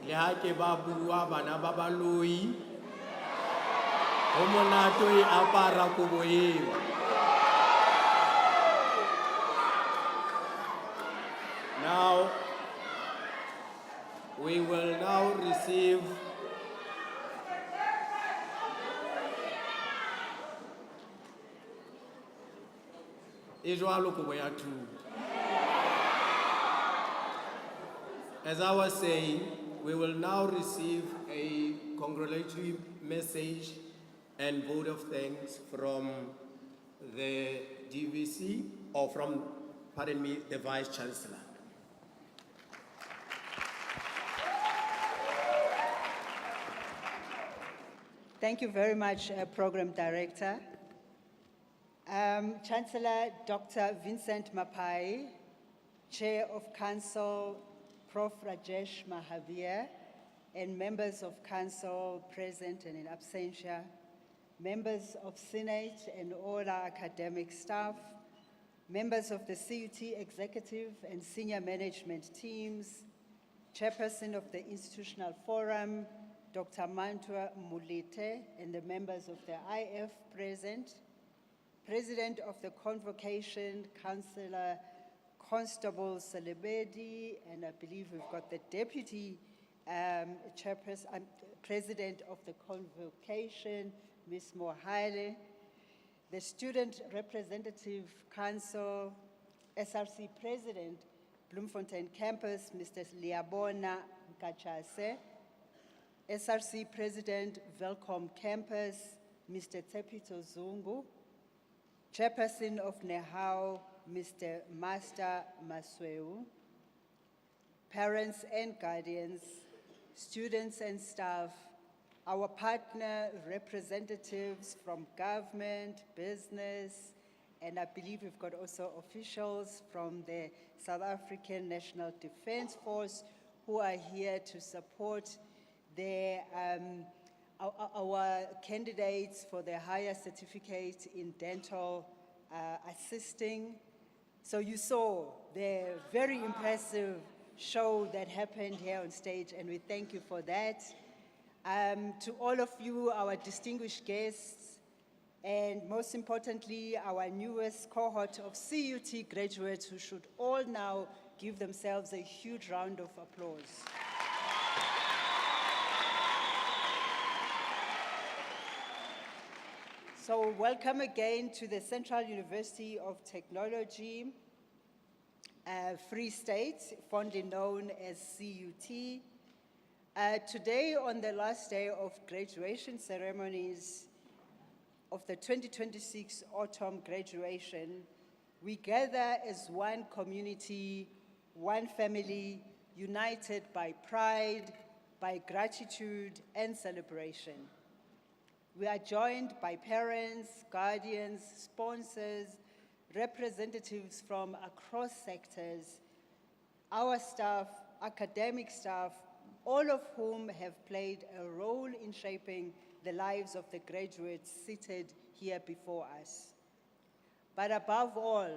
le ha ke ba bua bana ba baloi ho monate ho e apara kobo eo. Now we will now receive Israel kobo ya two. As I was saying, we will now receive a congratulatory message and vote of thanks from the DVC, or from, pardon me, the Vice Chancellor. Thank you very much, Program Director. Chancellor Dr. Vincent Mapai, Chair of Council Prof. Rajesh Mahavir, and members of Council present and in absentia, members of Senate and all our academic staff, members of the CUT executive and senior management teams, Chairperson of the Institutional Forum, Dr. Mantua Mulite, and the members of the IF present, President of the Convocation, Councillor Constable Celebedi, and I believe we've got the Deputy Chairperson, President of the Convocation, Ms. Mohale, the Student Representative Council, SRC President, Bloemfontein Campus, Mr. Liabona Nkachase, SRC President, Velcom Campus, Mr. Tepito Zungu, Chairperson of NEHAO, Mr. Master Masweu, parents and guardians, students and staff, our partner representatives from government, business, and I believe we've got also officials from the South African National Defence Force who are here to support our candidates for the higher certificate in dental assisting. So you saw the very impressive show that happened here on stage, and we thank you for that. To all of you, our distinguished guests, and most importantly, our newest cohort of CUT graduates who should all now give themselves a huge round of applause. So welcome again to the Central University of Technology, Free State, fondly known as CUT. Today, on the last day of graduation ceremonies of the 2026 autumn graduation, we gather as one community, one family, united by pride, by gratitude and celebration. We are joined by parents, guardians, sponsors, representatives from across sectors, our staff, academic staff, all of whom have played a role in shaping the lives of the graduates seated here before us. But above all,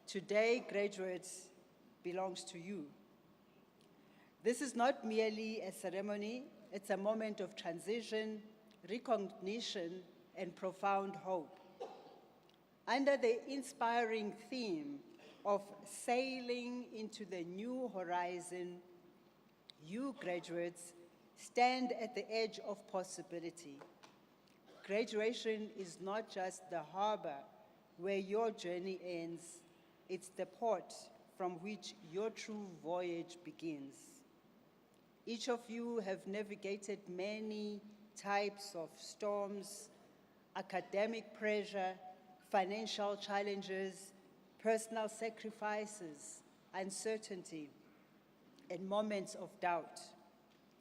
today, graduates, belongs to you. This is not merely a ceremony, it's a moment of transition, recognition, and profound hope. Under the inspiring theme of sailing into the new horizon, you graduates stand at the edge of possibility. Graduation is not just the harbor where your journey ends, it's the port from which your true voyage begins. Each of you have navigated many types of storms, academic pressure, financial challenges, personal sacrifices, uncertainty, and moments of doubt.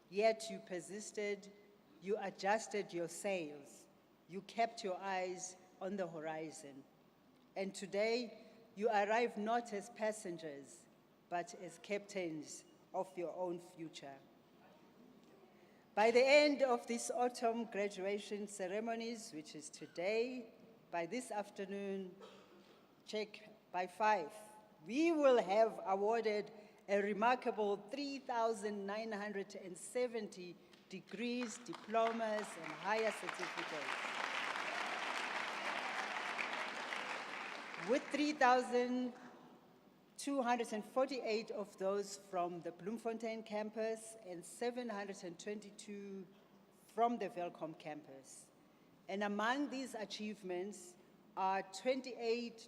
Yet you persisted, you adjusted your sails, you kept your eyes on the horizon. And today, you arrive not as passengers, but as captains of your own future. By the end of this autumn graduation ceremonies, which is today, by this afternoon, check by 5, we will have awarded a remarkable 3,970 degrees, diplomas, and higher certificates. With 3,248 of those from the Bloemfontein campus and 722 from the Welkom campus. And among these achievements are 28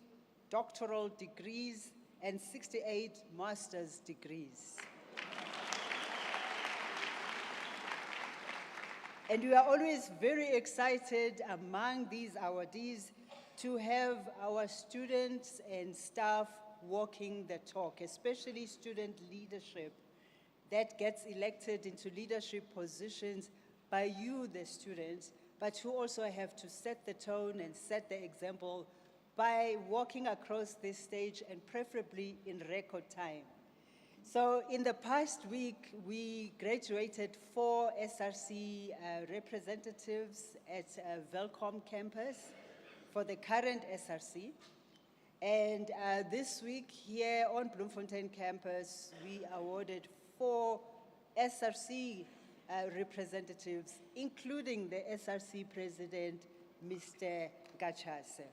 doctoral degrees and 68 master's degrees. And we are always very excited among these awardees to have our students and staff walking the talk, especially student leadership that gets elected into leadership positions by you, the students, but who also have to set the tone and set the example by walking across this stage and preferably in record time. So in the past week, we graduated 4 SRC representatives at Welkom campus for the current SRC. And this week here on Bloemfontein campus, we awarded 4 SRC representatives, including the SRC president, Mr. Gachase.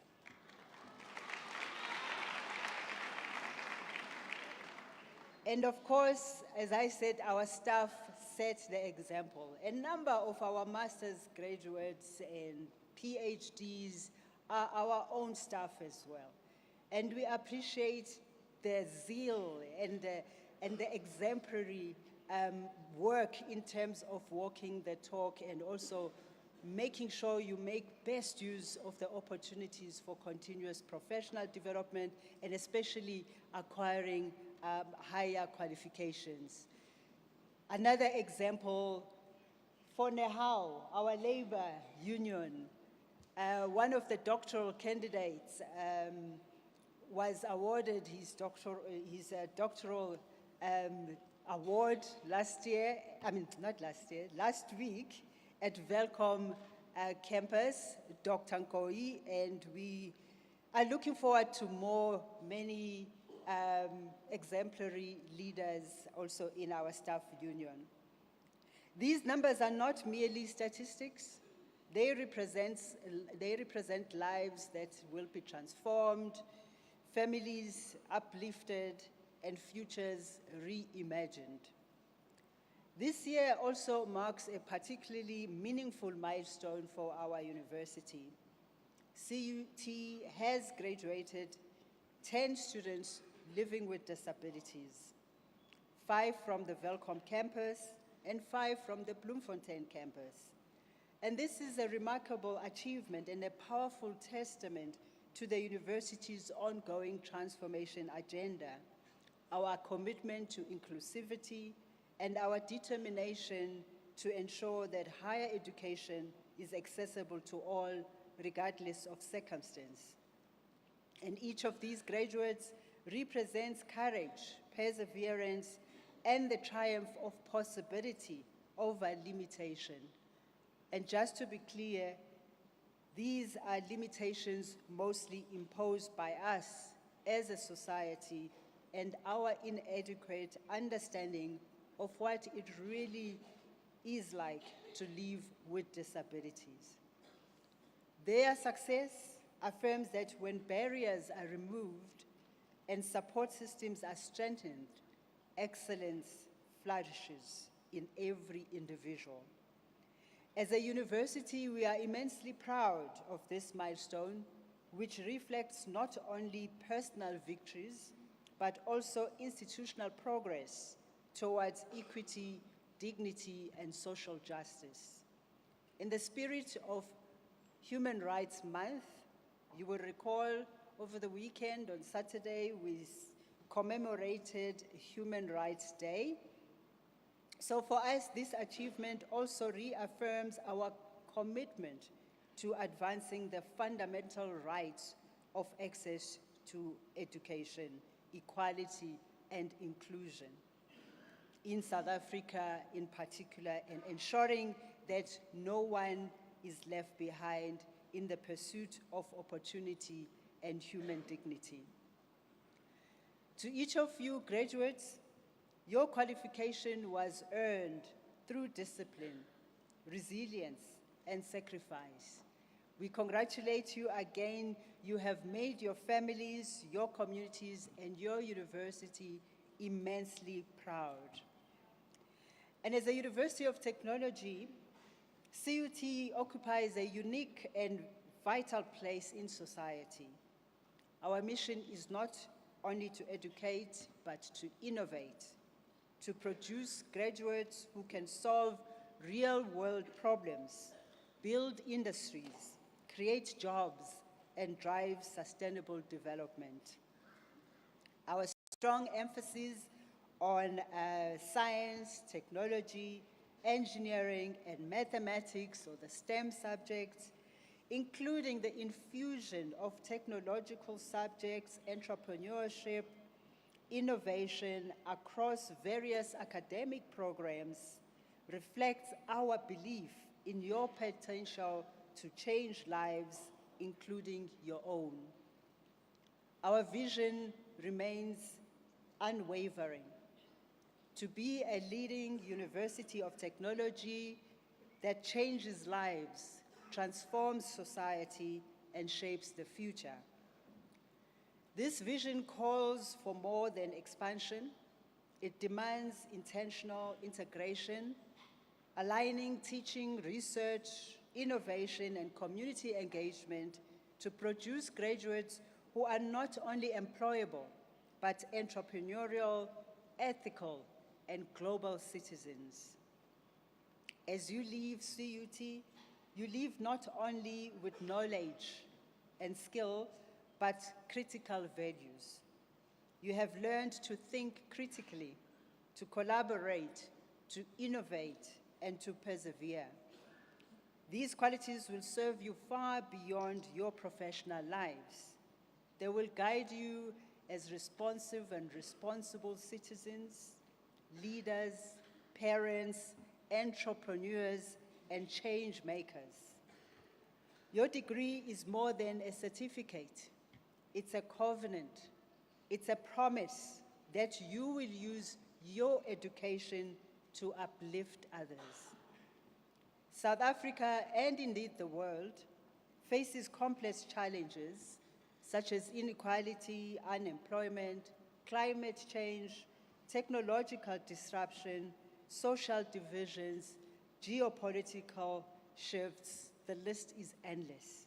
And of course, as I said, our staff set the example. A number of our master's graduates and PhDs are our own staff as well. And we appreciate the zeal and the exemplary work in terms of walking the talk and also making sure you make best use of the opportunities for continuous professional development and especially acquiring higher qualifications. Another example, for Nehao, our labor union, one of the doctoral candidates was awarded his doctoral award last week at Welkom campus, Dr. Nkoi, and we are looking forward to many exemplary leaders also in our staff union. These numbers are not merely statistics. They represent lives that will be transformed, families uplifted, and futures reimagined. This year also marks a particularly meaningful milestone for our university. CUT has graduated 10 students living with disabilities, 5 from the Welkom campus and 5 from the Bloemfontein campus. And this is a remarkable achievement and a powerful testament to the university's ongoing transformation agenda, our commitment to inclusivity, and our determination to ensure that higher education is accessible to all, regardless of circumstance. And each of these graduates represents courage, perseverance, and the triumph of possibility over limitation. And just to be clear, these are limitations mostly imposed by us as a society and our inadequate understanding of what it really is like to live with disabilities. Their success affirms that when barriers are removed and support systems are strengthened, excellence flourishes in every individual. As a university, we are immensely proud of this milestone, which reflects not only personal victories, but also institutional progress towards equity, dignity, and social justice. In the spirit of Human Rights Month, you will recall over the weekend on Saturday, we commemorated Human Rights Day. So for us, this achievement also reaffirms our commitment to advancing the fundamental rights of access to education, equality, and inclusion in South Africa in particular, and ensuring that no one is left behind in the pursuit of opportunity and human dignity. To each of you graduates, Your qualification was earned through discipline, resilience, and sacrifice. We congratulate you again. You have made your families, your communities, and your university immensely proud. And as a University of Technology, CUT occupies a unique and vital place in society. Our mission is not only to educate, but to innovate, to produce graduates who can solve real-world problems, build industries, create jobs, and drive sustainable development. Our strong emphasis on science, technology, engineering, and mathematics, or the STEM subjects, including the infusion of technological subjects, entrepreneurship, innovation across various academic programs, reflects our belief in your potential to change lives, including your own. Our vision remains unwavering: to be a leading university of technology that changes lives, transforms society, and shapes the future. This vision calls for more than expansion. It demands intentional integration, aligning teaching, research, innovation, and community engagement to produce graduates who are not only employable, but entrepreneurial, ethical, and global citizens. As you leave CUT, you leave not only with knowledge and skill, but critical values. You have learned to think critically, to collaborate, to innovate, and to persevere. These qualities will serve you far beyond your professional lives. They will guide you as responsive and responsible citizens, leaders, parents, entrepreneurs, and change makers. Your degree is more than a certificate. It's a covenant. It's a promise that you will use your education to uplift others. South Africa, and indeed the world, faces complex challenges such as inequality, unemployment, climate change, technological disruption, social divisions, geopolitical shifts. The list is endless.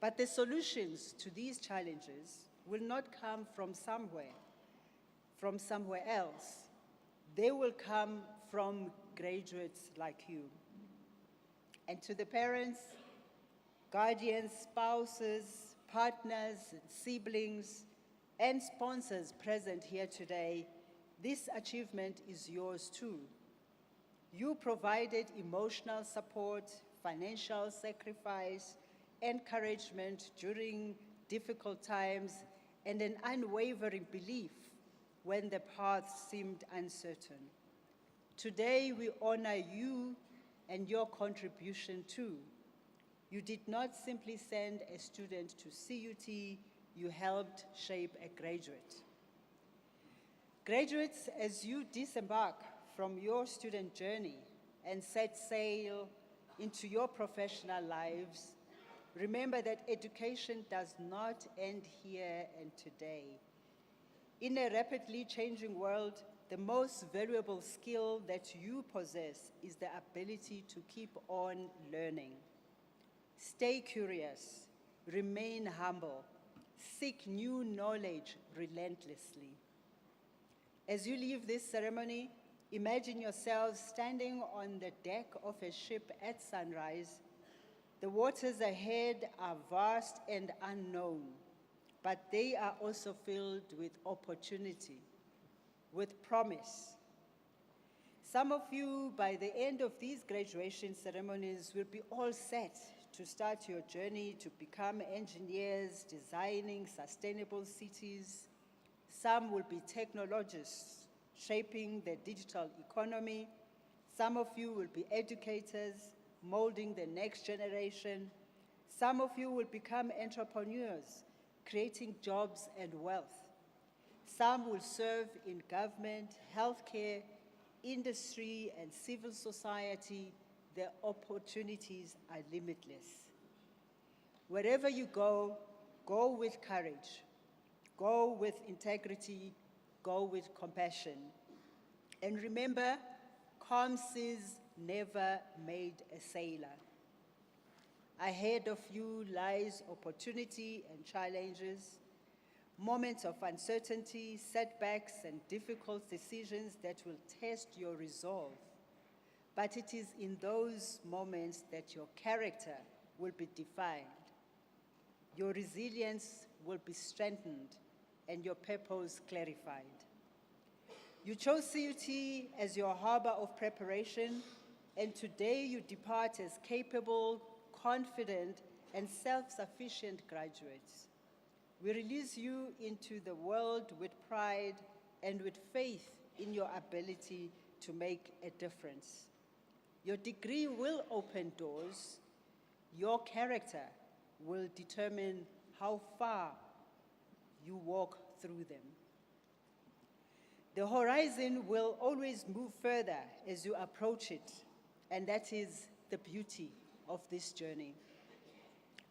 But the solutions to these challenges will not come from somewhere else. They will come from graduates like you. And to the parents, guardians, spouses, partners, and siblings, and sponsors present here today, this achievement is yours too. You provided emotional support, financial sacrifice, encouragement during difficult times, and an unwavering belief when the path seemed uncertain. Today, we honor you and your contribution too. You did not simply send a student to CUT, you helped shape a graduate. Graduates, as you disembark from your student journey and set sail into your professional lives, remember that education does not end here and today. In a rapidly changing world, the most valuable skill that you possess is the ability to keep on learning. Stay curious, remain humble, seek new knowledge relentlessly. As you leave this ceremony, imagine yourself standing on the deck of a ship at sunrise. The waters ahead are vast and unknown, but they are also filled with opportunity, with promise. Some of you, by the end of these graduation ceremonies, will be all set to start your journey to become engineers designing sustainable cities. Some will be technologists shaping the digital economy. Some of you will be educators molding the next generation. Some of you will become entrepreneurs creating jobs and wealth. Some will serve in government, healthcare, industry, and civil society. The opportunities are limitless. Wherever you go, go with courage, go with integrity, go with compassion. And remember, calm seas never made a sailor. Ahead of you lies opportunity and challenges, moments of uncertainty, setbacks, and difficult decisions that will test your resolve. But it is in those moments that your character will be defined, your resilience will be strengthened, and your purpose clarified. You chose CUT as your harbor of preparation, and today you depart as capable, confident, and self-sufficient graduates. We release you into the world with pride and with faith in your ability to make a difference. Your degree will open doors. Your character will determine how far you walk through them. The horizon will always move further as you approach it, and that is the beauty of this journey.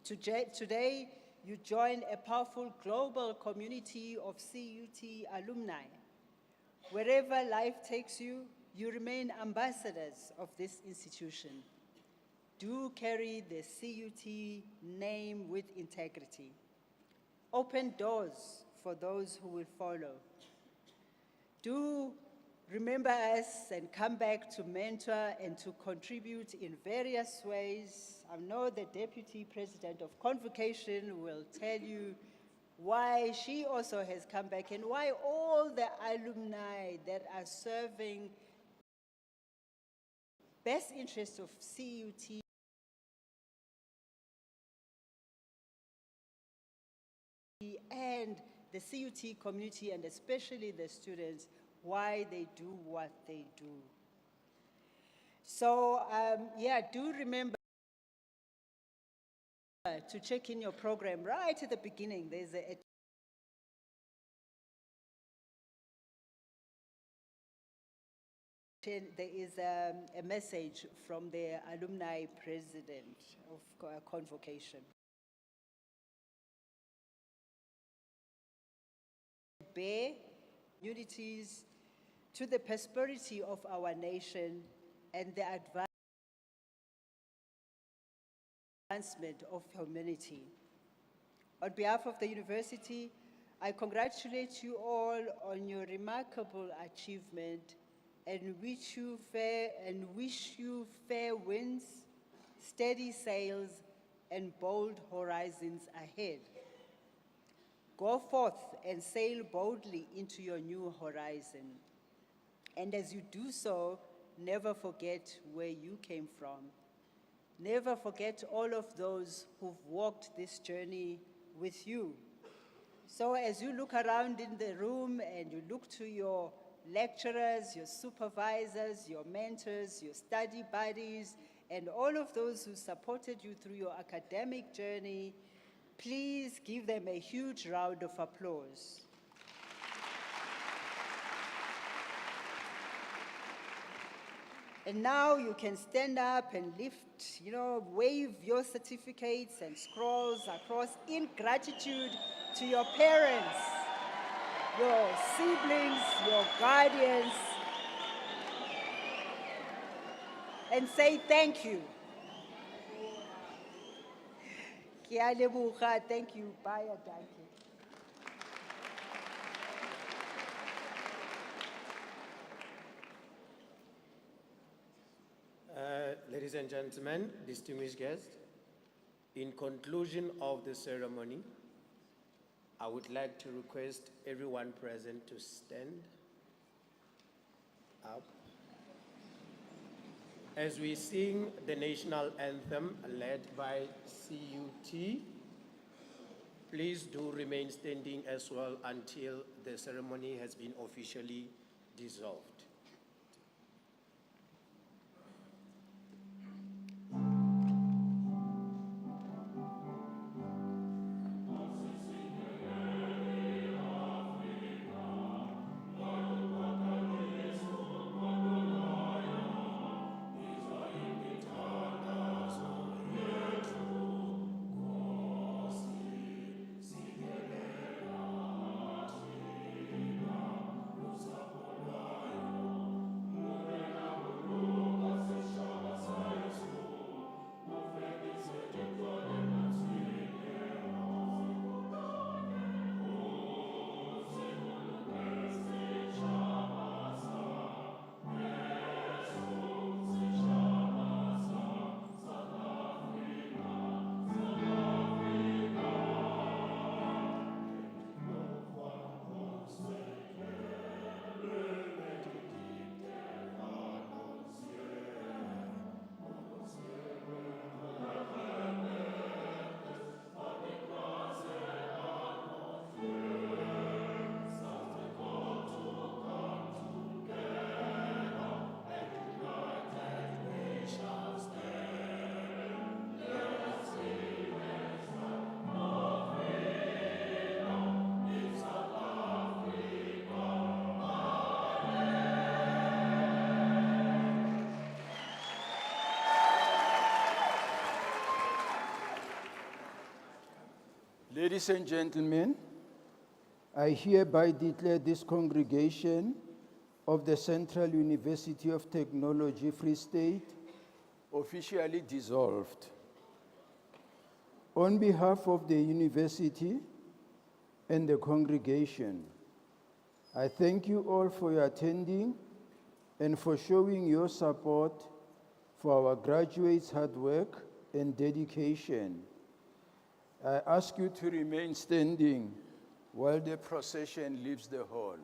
Today, you join a powerful global community of CUT alumni. Wherever life takes you, you remain ambassadors of this institution. Do carry the CUT name with integrity. Open doors for those who will follow. Do remember us and come back to mentor and to contribute in various ways. I know the Deputy President of Convocation will tell you why she also has come back and why all the alumni that are serving best interests of CUT and the CUT community, and especially the students, why they do what they do. So, do remember to check in your program right at the beginning. There is a message from the alumni president of Convocation. Bear unities to the prosperity of our nation and the advancement of humanity. On behalf of the university, I congratulate you all on your remarkable achievement and wish you fair winds, steady sails, and bold horizons ahead. Go forth and sail boldly into your new horizon. And as you do so, never forget where you came from. Never forget all of those who've walked this journey with you. So as you look around in the room and you look to your lecturers, your supervisors, your mentors, your study buddies, and all of those who supported you through your academic journey, please give them a huge round of applause. And now you can stand up and lift, wave your certificates and scrolls across in gratitude to your parents, your siblings, your guardians, and say thank you. Ke a leboga, thank you, bye, dankie. Ladies and gentlemen, distinguished guests, in conclusion of the ceremony, I would like to request everyone present to stand up as we sing the national anthem led by CUT. Please do remain standing as well until the ceremony has been officially dissolved. Ladies and gentlemen, I hereby declare this congregation of the Central University of Technology, Free State, officially dissolved. On behalf of the university and the congregation, I thank you all for your attending and for showing your support for our graduates' hard work and dedication. I ask you to remain standing while the procession leaves the hall.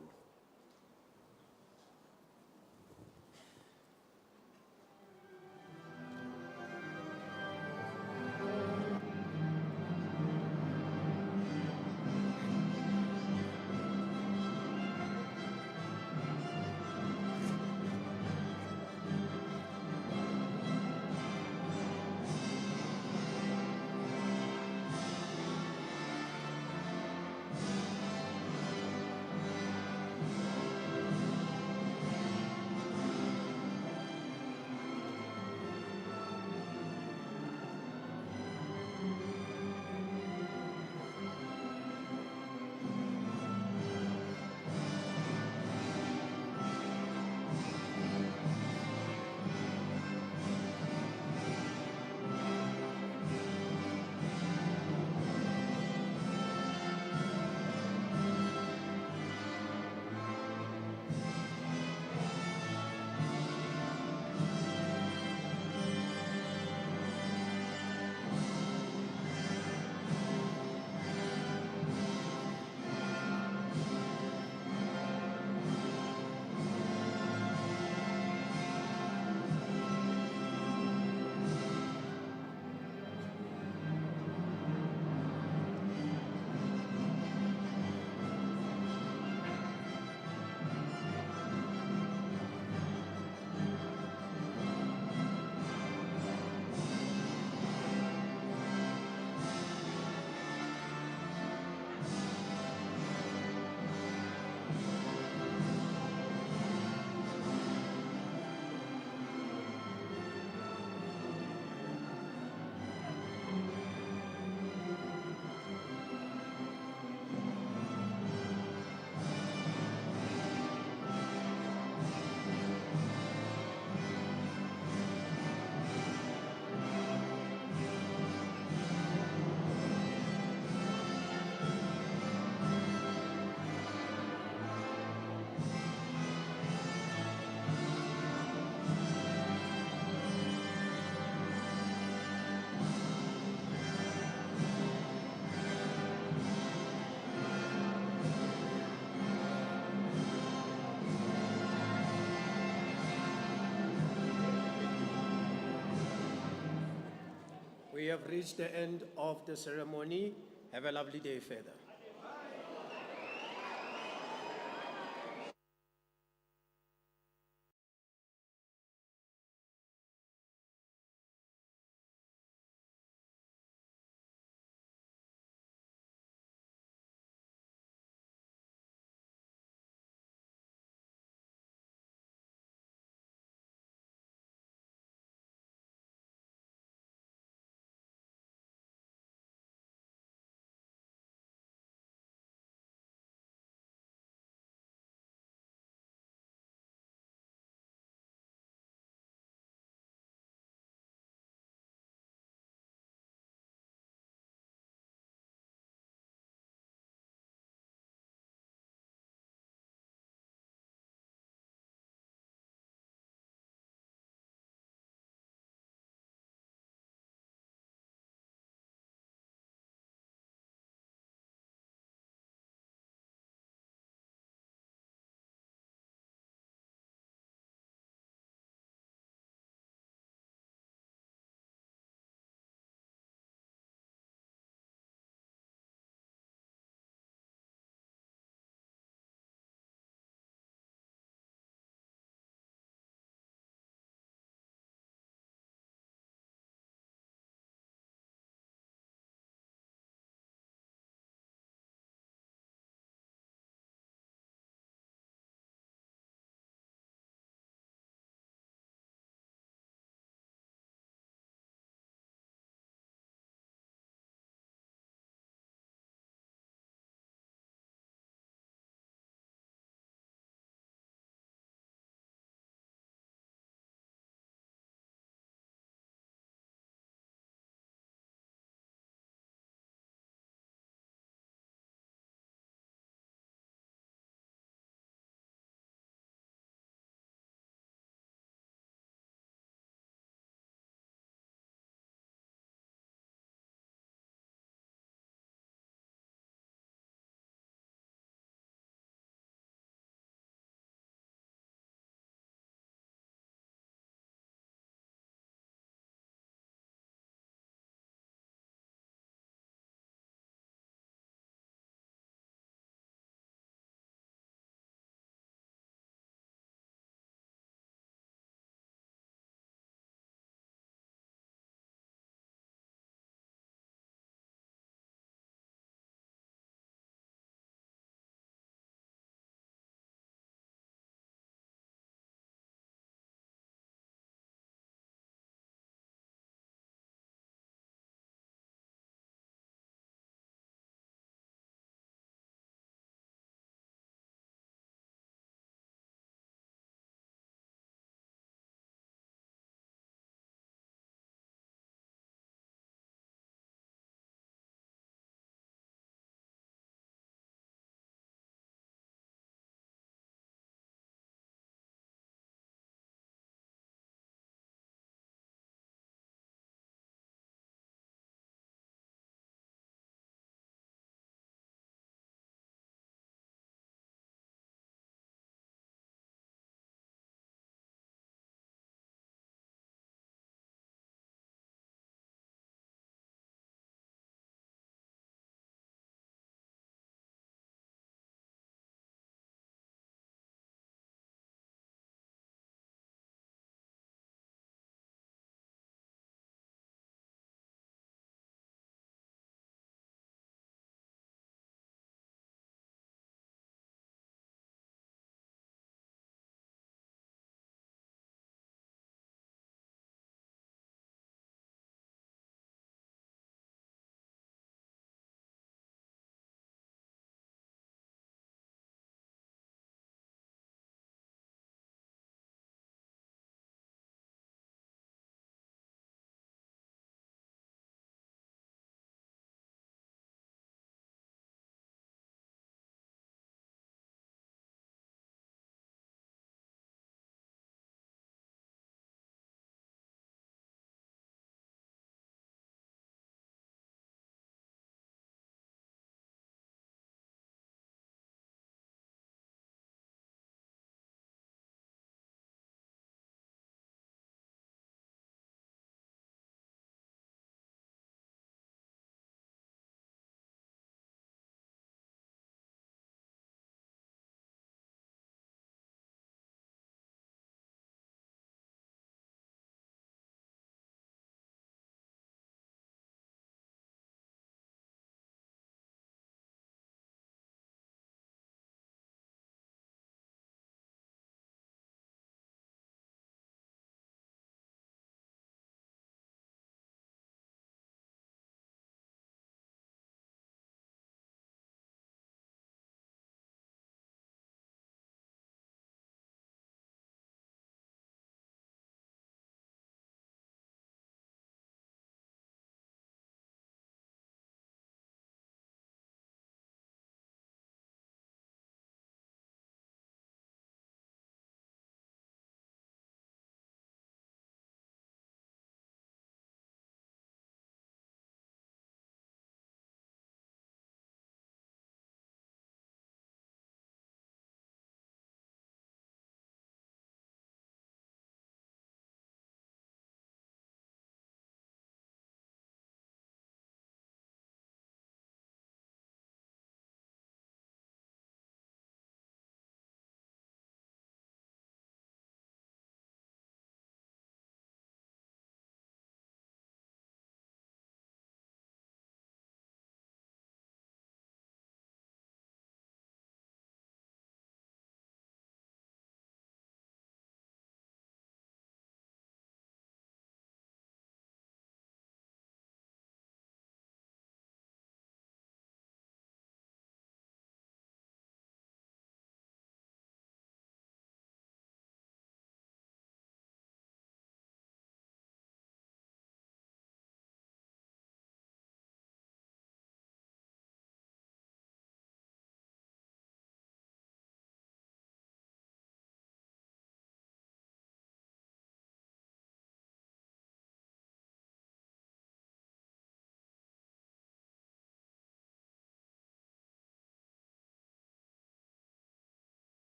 We have reached the end of the ceremony. Have a lovely day further.